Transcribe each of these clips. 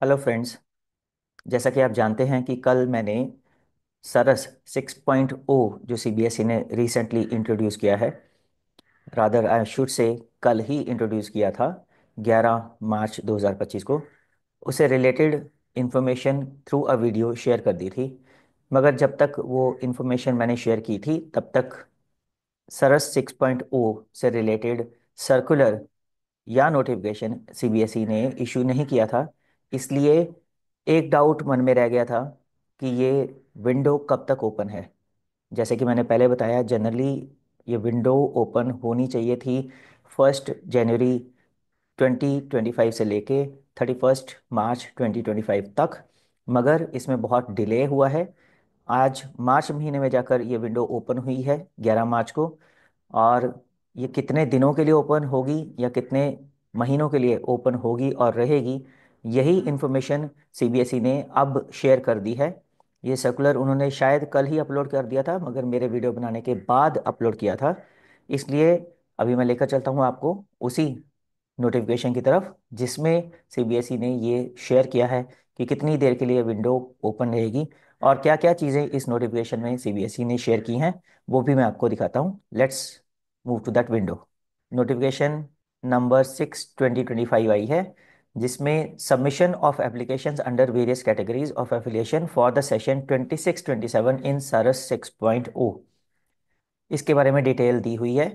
Hello friends. जैसा कि आप जानते हैं कि कल मैंने सरस 6.0 जो सीबीएसई ने रिसेंटली इंट्रोड्यूस किया है, रादर आई शुड से कल ही इंट्रोड्यूस किया था, 11 मार्च 2025 को, उसे related information through a video share कर दी थी। मगर जब तक वो इंफॉर्मेशन मैंने शेयर की थी तब तक सरस 6.0 से रिलेटेड सर्कुलर या नोटिफिकेशन सीबीएसई ने इशू नहीं किया था। इसलिए एक डाउट मन में रह गया था कि ये विंडो कब तक ओपन है। जैसे कि मैंने पहले बताया, जनरली ये विंडो ओपन होनी चाहिए थी 1 जनवरी 2025 से लेके 31 मार्च 2025 तक, मगर इसमें बहुत डिले हुआ है। आज मार्च महीने में जाकर ये विंडो ओपन हुई है 11 मार्च को। और ये कितने दिनों के लिए ओपन होगी या कितने महीनों के लिए ओपन होगी और रहेगी, यही इन्फॉर्मेशन सीबीएसई ने अब शेयर कर दी है। ये सर्कुलर उन्होंने शायद कल ही अपलोड कर दिया था, मगर मेरे वीडियो बनाने के बाद अपलोड किया था। इसलिए अभी मैं लेकर चलता हूँ आपको उसी नोटिफिकेशन की तरफ जिसमें सीबीएसई ने ये शेयर किया है कि कितनी देर के लिए विंडो ओपन रहेगी और क्या क्या चीज़ें इस नोटिफिकेशन में सीबीएसई ने शेयर की हैं, वो भी मैं आपको दिखाता हूँ। Let's move to that window. Notification number 6/2025 आई है, जिसमें submission of applications under various categories of affiliation for the session 26-27 in SARAS 6.0, इसके बारे में डिटेल दी हुई है।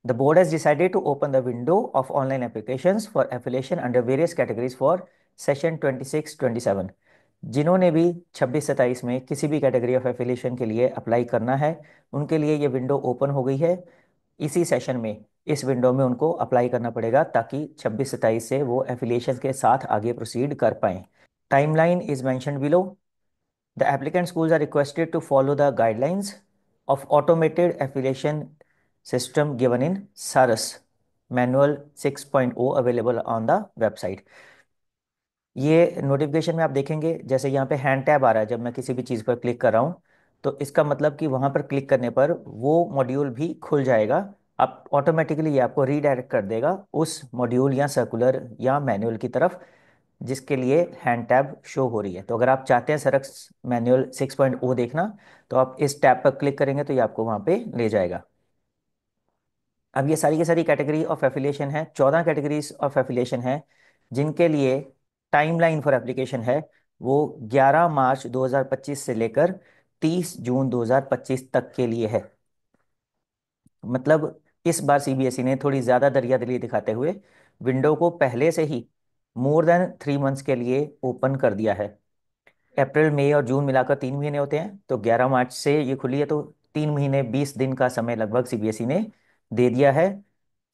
The board has decided to open the window of online applications for affiliation under various categories for session 26-27। जिन्होंने भी 26-27 में किसी भी कैटेगरी ऑफ एफिलिएशन के लिए अप्लाई करना है, उनके लिए ये विंडो ओपन हो गई है। इसी सेशन में, इस विंडो में उनको अप्लाई करना पड़ेगा ताकि 26-27 से वो एफिलिएशन के साथ आगे प्रोसीड कर पाएं। Timeline is mentioned below. The applicant schools are requested to follow the guidelines of automated affiliation system given in SARS Manual 6.0 available on the website। ये नोटिफिकेशन में आप देखेंगे, जैसे यहाँ पे हैंड टैब आ रहा है, जब मैं किसी भी चीज़ पर क्लिक कर रहा हूँ तो इसका मतलब कि वहाँ पर क्लिक करने पर वो मॉड्यूल भी खुल जाएगा। आप ऑटोमेटिकली ये आपको रीडायरेक्ट कर देगा उस मॉड्यूल या सर्कुलर या मैनुअल की तरफ जिसके लिए हैंड टैब शो हो रही है। तो अगर आप चाहते हैं सरक्स मैनुअल 6.0 देखना, तो आप इस टैब पर क्लिक करेंगे तो ये आपको वहाँ पे ले जाएगा। अब ये सारी की सारी कैटेगरी ऑफ एफिलिएशन है, 14 कैटेगरीज ऑफ एफिलिएशन है, जिनके लिए टाइमलाइन फॉर एप्लीकेशन है वो 11 मार्च 2025 से लेकर 30 जून 2025 तक के लिए है। मतलब इस बार सीबीएसई ने थोड़ी ज़्यादा दरियादिली दिखाते हुए विंडो को पहले से ही मोर देन 3 मंथ्स के लिए ओपन कर दिया है। अप्रैल मई और जून मिलाकर 3 महीने होते हैं, तो 11 मार्च से ये खुली है, तो 3 महीने 20 दिन का समय लगभग सीबीएसई ने दे दिया है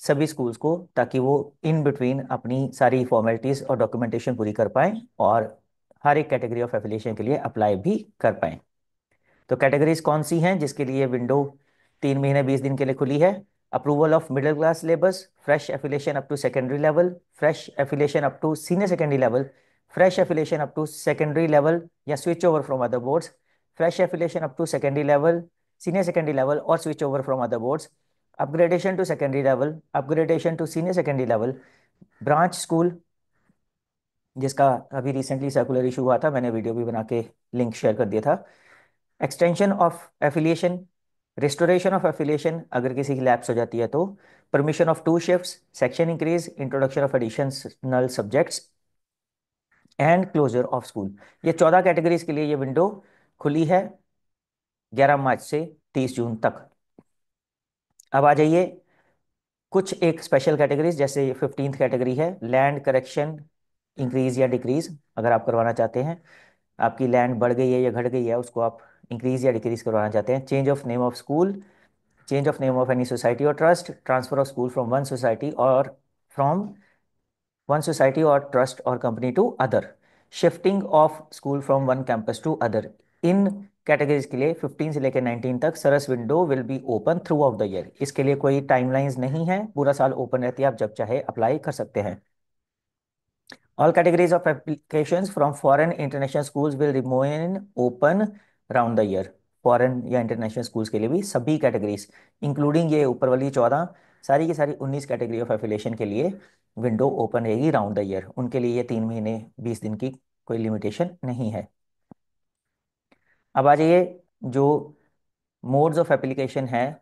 सभी स्कूल्स को, ताकि वो इन बिटवीन अपनी सारी फॉर्मेलिटीज और डॉक्यूमेंटेशन पूरी कर पाएं और हर एक कैटेगरी ऑफ एफिलिएशन के लिए अप्लाई भी कर पाएं। तो कैटेगरीज कौन सी हैं जिसके लिए विंडो 3 महीने 20 दिन के लिए खुली है? Approval of middle class syllabus, fresh affiliation up to secondary level, fresh affiliation up to senior secondary level, fresh affiliation up to secondary level या switch over from other boards, fresh affiliation up to secondary level, senior secondary level और switch over from other boards, upgradation to secondary level, upgradation to senior secondary level, branch school जिसका अभी recently circular issue हुआ था, मैंने video भी बना के link share कर दिया था, extension of affiliation, restoration of affiliation अगर किसी की लैप्स हो जाती है तो, permission of 2 shifts, section increase, introduction of additional subjects and closure of school. ये 14 कैटेगरीज के लिए ये विंडो खुली है 11 मार्च से 30 जून तक। अब आ जाइए कुछ एक स्पेशल कैटेगरीज, जैसे 15th कैटेगरी है लैंड करेक्शन इंक्रीज या डिक्रीज। अगर आप करवाना चाहते हैं, आपकी लैंड बढ़ गई है या घट गई है, उसको आप इंक्रीज या डिक्रीज करवाना चाहते हैं। Change of name of school, change of name of any society or trust, transfer of school from one society or from one society or trust or company to other, shifting of school from one campus to other। इन categories के लिए 15 से लेकर 19 तक SARAS window will be open throughout the year. इसके लिए कोई timelines नहीं है, पूरा साल ओपन रहती है, आप जब चाहे अप्लाई कर सकते हैं। All categories of applications from foreign international schools will remain open round the year. Foreign या इंटरनेशनल स्कूल्स के लिए भी सभी कैटेगरीज, इंक्लूडिंग ये ऊपर वाली 14, सारी की सारी 19 कैटेगरी ऑफ एफिलिएशन के लिए विंडो ओपन रहेगी राउंड द ईयर। उनके लिए ये 3 महीने 20 दिन की कोई लिमिटेशन नहीं है। अब आ जाइए जो मोड्स ऑफ एप्लीकेशन है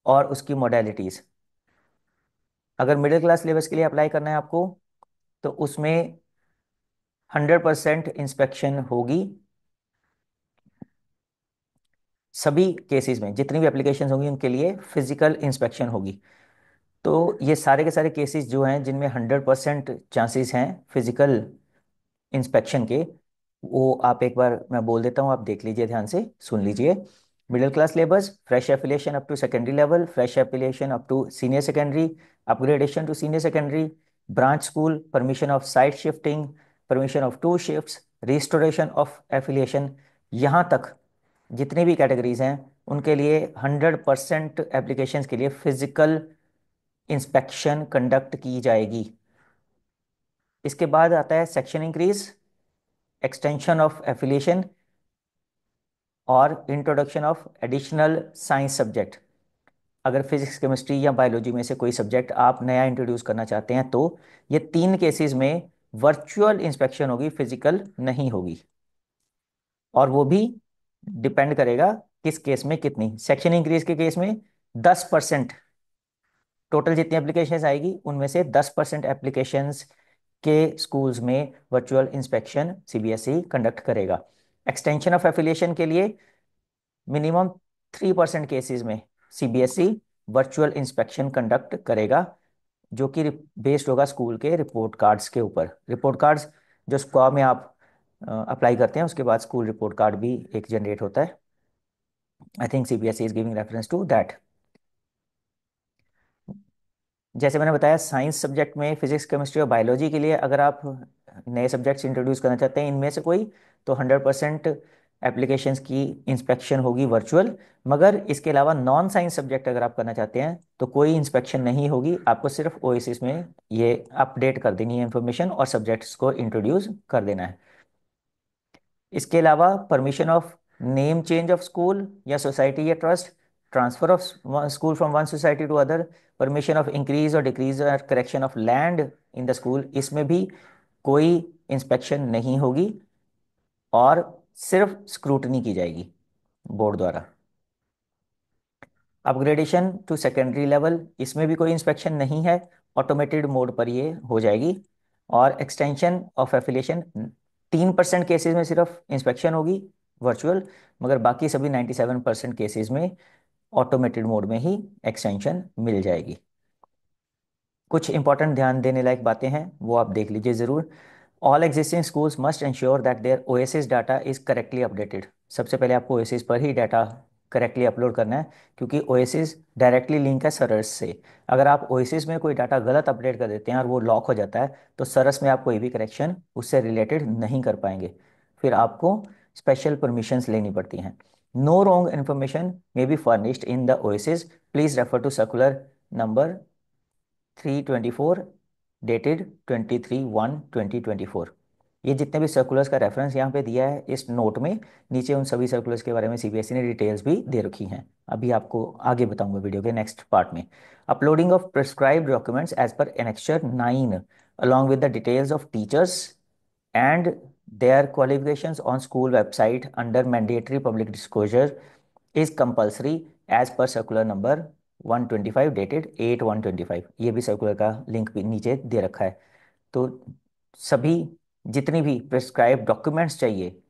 और उसकी मोडेलिटीज। अगर मिडिल क्लास सिलेबस के लिए अप्लाई करना है आपको, तो उसमें 100% इंस्पेक्शन होगी। सभी केसेस में जितनी भी एप्लीकेशन होंगी उनके लिए फिजिकल इंस्पेक्शन होगी। तो ये सारे के सारे केसेस जो हैं जिनमें 100% चांसेस हैं फिजिकल इंस्पेक्शन के, वो आप एक बार मैं बोल देता हूँ, आप देख लीजिए, ध्यान से सुन लीजिए। Middle class syllabus, fresh affiliation up to secondary level, fresh affiliation up to senior secondary, upgradation to senior secondary, branch school, permission of site shifting, permission of 2 shifts, restoration of affiliation, यहाँ तक जितनी भी categories हैं उनके लिए 100% applications के लिए physical inspection conduct की जाएगी। इसके बाद आता है section increase, extension of affiliation और introduction of additional science subject. अगर फिजिक्स केमिस्ट्री या बायोलॉजी में से कोई सब्जेक्ट आप नया इंट्रोड्यूस करना चाहते हैं, तो ये 3 केसेस में वर्चुअल इंस्पेक्शन होगी, फिजिकल नहीं होगी। और वो भी डिपेंड करेगा किस केस में कितनी। सेक्शन इंक्रीज के केस में 10%, टोटल जितनी एप्लीकेशंस आएगी उनमें से 10% एप्लीकेशंस के स्कूल्स में वर्चुअल इंस्पेक्शन सीबीएसई कंडक्ट करेगा। एक्सटेंशन ऑफ एफिलिएशन के लिए मिनिमम 3% केसेस में सीबीएसई वर्चुअल इंस्पेक्शन कंडक्ट करेगा, जो कि बेस्ड होगा स्कूल के रिपोर्ट कार्ड्स के ऊपर। रिपोर्ट कार्ड्स जो स्क्वा में आप अप्लाई करते हैं, उसके बाद स्कूल रिपोर्ट कार्ड भी एक जनरेट होता है। I think CBSE is giving reference to that. जैसे मैंने बताया, साइंस सब्जेक्ट में फिजिक्स केमिस्ट्री और बायोलॉजी के लिए अगर आप नए सब्जेक्ट्स इंट्रोड्यूस करना चाहते हैं इनमें से कोई, तो 100% एप्लीकेशंस की इंस्पेक्शन होगी वर्चुअल। मगर इसके अलावा नॉन साइंस सब्जेक्ट अगर आप करना चाहते हैं तो कोई इंस्पेक्शन नहीं होगी, आपको सिर्फ ओएसिस में ये अपडेट कर देनी है इन्फॉर्मेशन और सब्जेक्ट्स को इंट्रोड्यूस कर देना है। इसके अलावा permission of name change of school या सोसाइटी या trust, transfer of school from one society to other, permission of increase और डिक्रीज और correction of land in the school, इसमें भी कोई इंस्पेक्शन नहीं होगी और सिर्फ स्क्रूटनी की जाएगी बोर्ड द्वारा। अपग्रेडेशन टू सेकेंडरी लेवल, इसमें भी कोई इंस्पेक्शन नहीं है, ऑटोमेटेड मोड पर ये हो जाएगी। और एक्सटेंशन ऑफ एफिलिएशन, 3% केसेस में सिर्फ इंस्पेक्शन होगी वर्चुअल, मगर बाकी सभी 97% केसेस में ऑटोमेटेड मोड में ही एक्सटेंशन मिल जाएगी। कुछ इंपॉर्टेंट ध्यान देने लायक बातें हैं, वो आप देख लीजिए ज़रूर। All existing schools must ensure that their OASIS data is correctly updated. सबसे पहले आपको ओएसिस पर ही डाटा करेक्टली अपलोड करना है, क्योंकि ओएसिस डायरेक्टली लिंक है सरस से। अगर आप ओएसिस में कोई डाटा गलत अपडेट कर देते हैं और वो लॉक हो जाता है, तो सरस में आप कोई भी करेक्शन उससे रिलेटेड नहीं कर पाएंगे, फिर आपको स्पेशल परमिशंस लेनी पड़ती हैं। No wrong information may be furnished in the OASIS, please refer to circular number 324 dated 23/1/2024। ये जितने भी सर्कुलर्स का रेफरेंस यहाँ पे दिया है इस नोट में, नीचे उन सभी सर्कुलर्स के बारे में सीबीएसई ने डिटेल्स भी दे रखी हैं। अभी आपको आगे बताऊंगा वीडियो के नेक्स्ट पार्ट में। Uploading of prescribed documents as per annexure 9 along with the details of teachers and their qualifications on school website under mandatory public disclosure is compulsory as per circular number 125 dated 8/1/25। ये भी circular का link भी नीचे दे रखा है। तो सभी जितनी भी प्रिस्क्राइब डॉक्यूमेंट्स चाहिए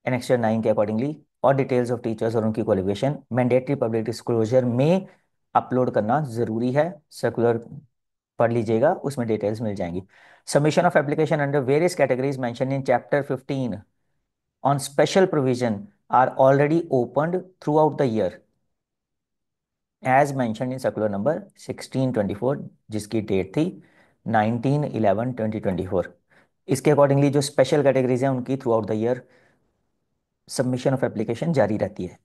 एनेक्चर 9 के अकॉर्डिंगली, और डिटेल्स ऑफ टीचर्स और उनकी क्वालिफिकेशन मैंडेटरी पब्लिक डिस्क्लोजर में अपलोड करना जरूरी है। सर्कुलर पढ़ लीजिएगा, उसमें डिटेल्स मिल जाएंगी। Submission of application under various categories mentioned in chapter 15 on special provision are already opened throughout the year as mentioned in circular number 1624, जिसकी डेट थी 19/11/2024। इसके अकॉर्डिंगली जो स्पेशल कैटेगरीज हैं उनकी throughout the year submission of application जारी रहती है।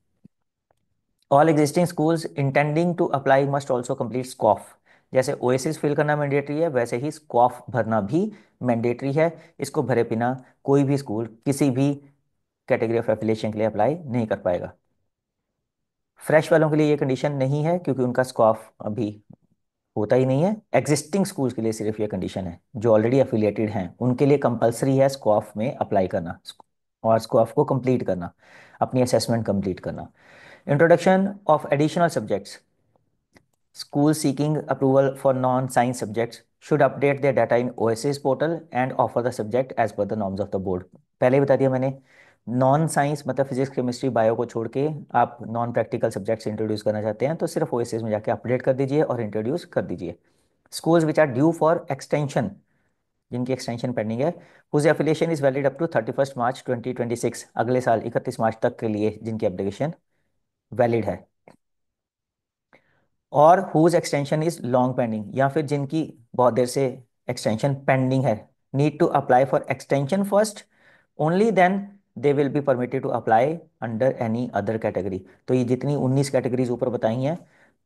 All existing schools intending to apply must also complete SQAAF. जैसे ओएसिस फिल करना मैंडेटरी है, वैसे ही स्कॉफ भरना भी मैंडेटरी है। इसको भरे बिना कोई भी स्कूल किसी भी कैटेगरी ऑफ एफिलिएशन के लिए अप्लाई नहीं कर पाएगा। फ्रेश वालों के लिए ये कंडीशन नहीं है, क्योंकि उनका स्कॉफ अभी होता ही नहीं है। एग्जिस्टिंग स्कूल्स के लिए सिर्फ ये कंडीशन है, जो ऑलरेडी एफिलिएटेड हैं उनके लिए कंपलसरी है स्कॉफ में अप्लाई करना और स्कॉफ को कंप्लीट करना, अपनी असेसमेंट कंप्लीट करना। Introduction of additional subjects. Schools seeking approval for non-science subjects should update their data in OSS portal and offer the subject as per the norms of the board। पहले ही बता दिया मैंने, non science मतलब physics chemistry bio को छोड़ के आप non practical subjects introduce करना चाहते हैं तो सिर्फ ओएसएस में जाके अपडेट कर दीजिए और इंट्रोड्यूस कर दीजिए। Schools which are due for extension, जिनकी एक्सटेंशन पेंडिंग है, whose affiliation is valid up to 31 March 2026, अगले साल 31 मार्च तक के लिए जिनकी एप्लीकेशन वैलिड है, और whose extension is long pending, या फिर जिनकी बहुत देर से एक्सटेंशन पेंडिंग है, need to apply for extension first, only then they will be permitted to apply under any other category. तो ये जितनी 19 कैटेगरीज ऊपर बताई हैं,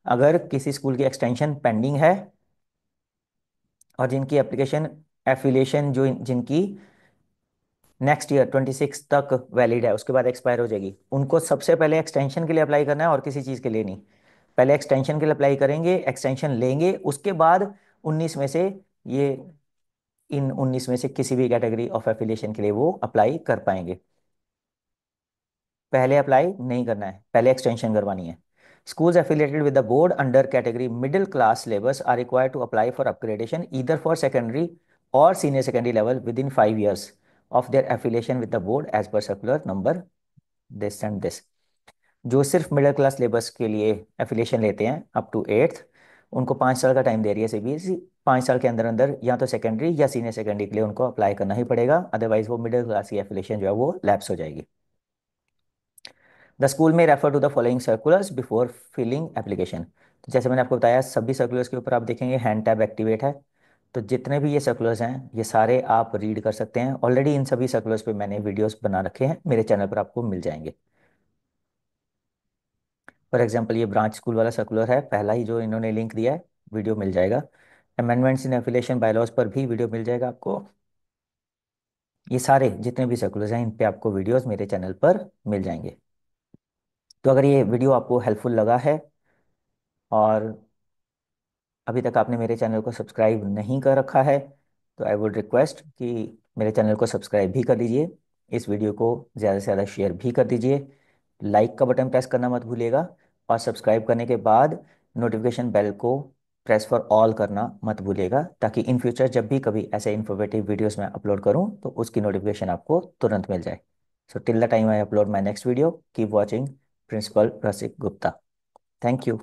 अगर किसी स्कूल की एक्सटेंशन पेंडिंग है और जिनकी एप्लीकेशन एफिलिएशन जो जिनकी नेक्स्ट ईयर 26 तक वैलिड है, उसके बाद एक्सपायर हो जाएगी, उनको सबसे पहले एक्सटेंशन के लिए अप्लाई करना है और किसी चीज़ के लिए नहीं। पहले एक्सटेंशन के लिए अप्लाई करेंगे, एक्सटेंशन लेंगे, उसके बाद 19 में से ये इन 19 में से किसी भी कैटेगरी ऑफ एफिलिएशन के लिए वो अप्लाई कर पाएंगे। पहले अप्लाई नहीं करना है, पहले एक्सटेंशन करवानी है। Schools affiliated with the board under category middle class syllabus are required to apply for upgradation either for secondary or senior secondary level within 5 years of their affiliation with the board as per circular number this and this। जो सिर्फ middle class labours के लिए affiliation लेते हैं up to eighth, उनको 5 साल का time दे रही है सीबीएसई। 5 साल के अंदर अंदर या तो सेकेंडरी या सीनियर सेकेंडरी के लिए उनको अप्लाई करना ही पड़ेगा, अदरवाइज वो मिडिल क्लास की एफिलिएशन जो है वो लैप्स हो जाएगी। द स्कूल में refer to the following circulars before filling application. तो जैसे मैंने आपको बताया, सभी सर्कुलर्स के ऊपर आप देखेंगे हैंड टैब एक्टिवेट है। तो जितने भी ये सर्कुलर्स हैं ये सारे आप रीड कर सकते हैं, ऑलरेडी इन सभी सर्कुलर्स पे मैंने वीडियोस बना रखे हैं, मेरे चैनल पर आपको मिल जाएंगे। फॉर एग्जाम्पल ये ब्रांच स्कूल वाला सर्कुलर है, पहला ही जो इन्होंने लिंक दिया है, वीडियो मिल जाएगा। अमेंडमेंट्स इन एफिलिएशन बायलॉज पर भी वीडियो मिल जाएगा आपको। ये सारे जितने भी सर्कुलर्स हैं इन पे आपको वीडियोस मेरे चैनल पर मिल जाएंगे। तो अगर ये वीडियो आपको हेल्पफुल लगा है और अभी तक आपने मेरे चैनल को सब्सक्राइब नहीं कर रखा है, तो आई वुड रिक्वेस्ट कि मेरे चैनल को सब्सक्राइब भी कर दीजिए, इस वीडियो को ज़्यादा से ज़्यादा शेयर भी कर दीजिए, लाइक का बटन प्रेस करना मत भूलिएगा, और सब्सक्राइब करने के बाद नोटिफिकेशन बेल को प्रेस फॉर ऑल करना मत भूलिएगा, ताकि इन फ्यूचर जब भी कभी ऐसे इन्फॉर्मेटिव वीडियोस मैं अपलोड करूं तो उसकी नोटिफिकेशन आपको तुरंत मिल जाए। So till the time I upload my next video, keep watching principal Rasik Gupta. Thank you.